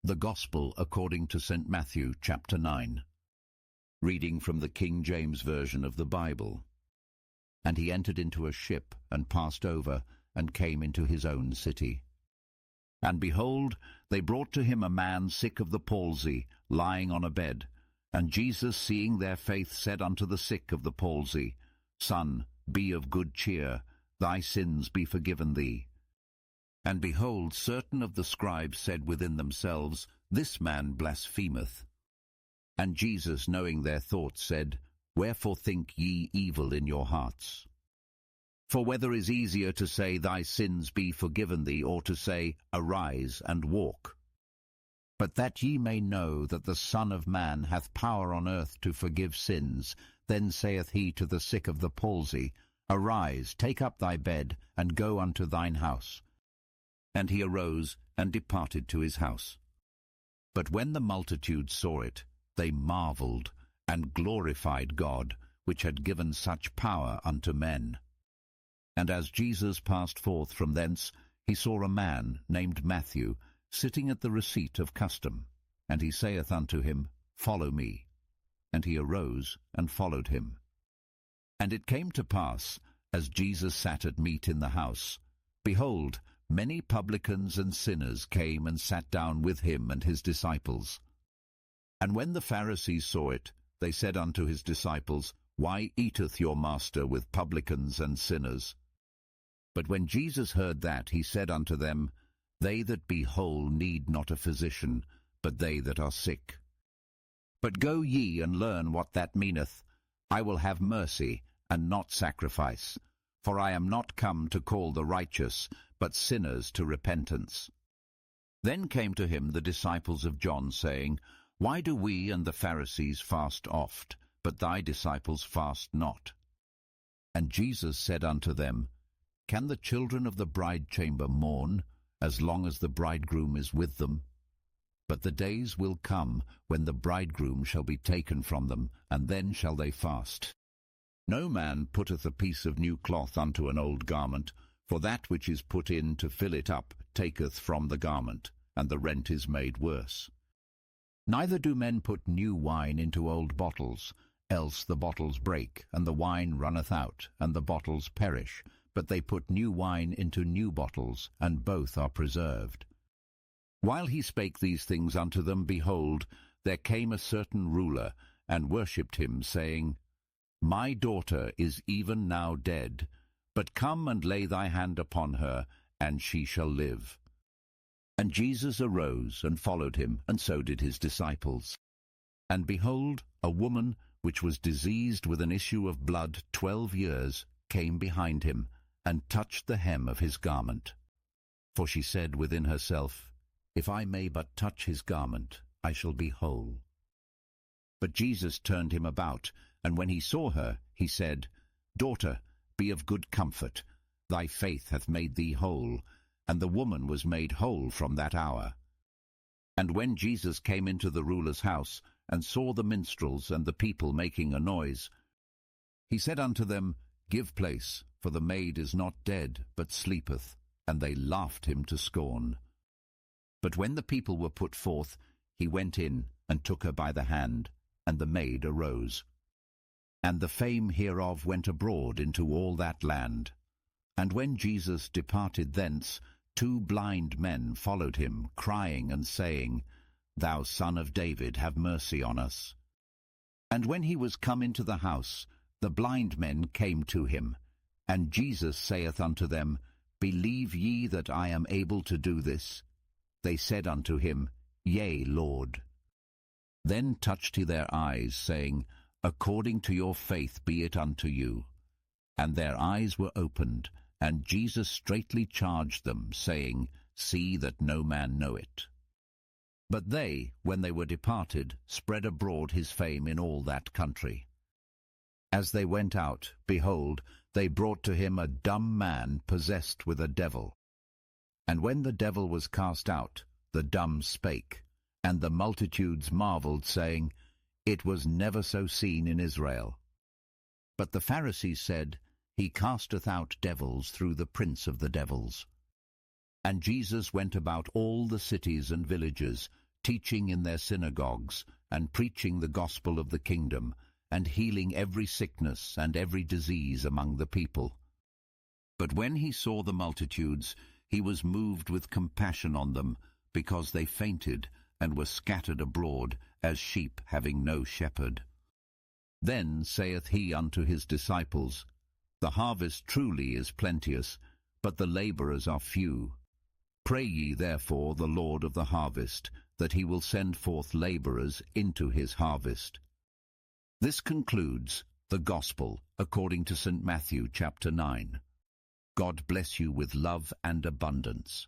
The Gospel according to St. Matthew, chapter 9. Reading from the King James Version of the Bible. And he entered into a ship, and passed over, and came into his own city. And behold, they brought to him a man sick of the palsy, lying on a bed. And Jesus, seeing their faith, said unto the sick of the palsy, Son, be of good cheer, thy sins be forgiven thee. And behold, certain of the scribes said within themselves, This man blasphemeth. And Jesus, knowing their thoughts, said, Wherefore think ye evil in your hearts? For whether is easier to say, Thy sins be forgiven thee, or to say, Arise and walk? But that ye may know that the Son of Man hath power on earth to forgive sins, then saith he to the sick of the palsy, Arise, take up thy bed, and go unto thine house. And he arose, and departed to his house. But when the multitude saw it, they marveled, and glorified God, which had given such power unto men. And as Jesus passed forth from thence, he saw a man, named Matthew, sitting at the receipt of custom. And he saith unto him, Follow me. And he arose, and followed him. And it came to pass, as Jesus sat at meat in the house, behold, many publicans and sinners came and sat down with him and his disciples. And when the Pharisees saw it, they said unto his disciples, Why eateth your master with publicans and sinners? But when Jesus heard that, he said unto them, They that be whole need not a physician, but they that are sick. But go ye and learn what that meaneth, I will have mercy, and not sacrifice. For I am not come to call the righteous, but sinners to repentance. Then came to him the disciples of John, saying, Why do we and the Pharisees fast oft, but thy disciples fast not? And Jesus said unto them, Can the children of the bridechamber mourn, as long as the bridegroom is with them? But the days will come, when the bridegroom shall be taken from them, and then shall they fast. No man putteth a piece of new cloth unto an old garment, for that which is put in to fill it up taketh from the garment, and the rent is made worse. Neither do men put new wine into old bottles, else the bottles break, and the wine runneth out, and the bottles perish. But they put new wine into new bottles, and both are preserved. While he spake these things unto them, behold, there came a certain ruler, and worshipped him, saying, My daughter is even now dead, but come and lay thy hand upon her, and she shall live. And Jesus arose, and followed him, and so did his disciples. And behold, a woman, which was diseased with an issue of blood 12 years, came behind him, and touched the hem of his garment. For she said within herself, If I may but touch his garment, I shall be whole. But Jesus turned him about, and when he saw her, he said, Daughter, be of good comfort, thy faith hath made thee whole. And the woman was made whole from that hour. And when Jesus came into the ruler's house, and saw the minstrels and the people making a noise, he said unto them, Give place, for the maid is not dead, but sleepeth. And they laughed him to scorn. But when the people were put forth, he went in, and took her by the hand, and the maid arose. And the fame hereof went abroad into all that land. And when Jesus departed thence, 2 blind men followed him, crying and saying, Thou Son of David, have mercy on us. And when he was come into the house, the blind men came to him. And Jesus saith unto them, Believe ye that I am able to do this? They said unto him, Yea, Lord. Then touched he their eyes, saying, According to your faith be it unto you. And their eyes were opened, and Jesus straitly charged them, saying, See that no man know it. But they, when they were departed, spread abroad his fame in all that country. As they went out, behold, they brought to him a dumb man possessed with a devil. And when the devil was cast out, the dumb spake, and the multitudes marveled, saying, It was never so seen in Israel. But the Pharisees said, He casteth out devils through the prince of the devils. And Jesus went about all the cities and villages, teaching in their synagogues, and preaching the gospel of the kingdom, and healing every sickness and every disease among the people. But when he saw the multitudes, he was moved with compassion on them, because they fainted, and were scattered abroad, as sheep having no shepherd. Then saith he unto his disciples, The harvest truly is plenteous, but the labourers are few. Pray ye therefore the Lord of the harvest, that he will send forth labourers into his harvest. This concludes the Gospel according to St. Matthew chapter 9. God bless you with love and abundance.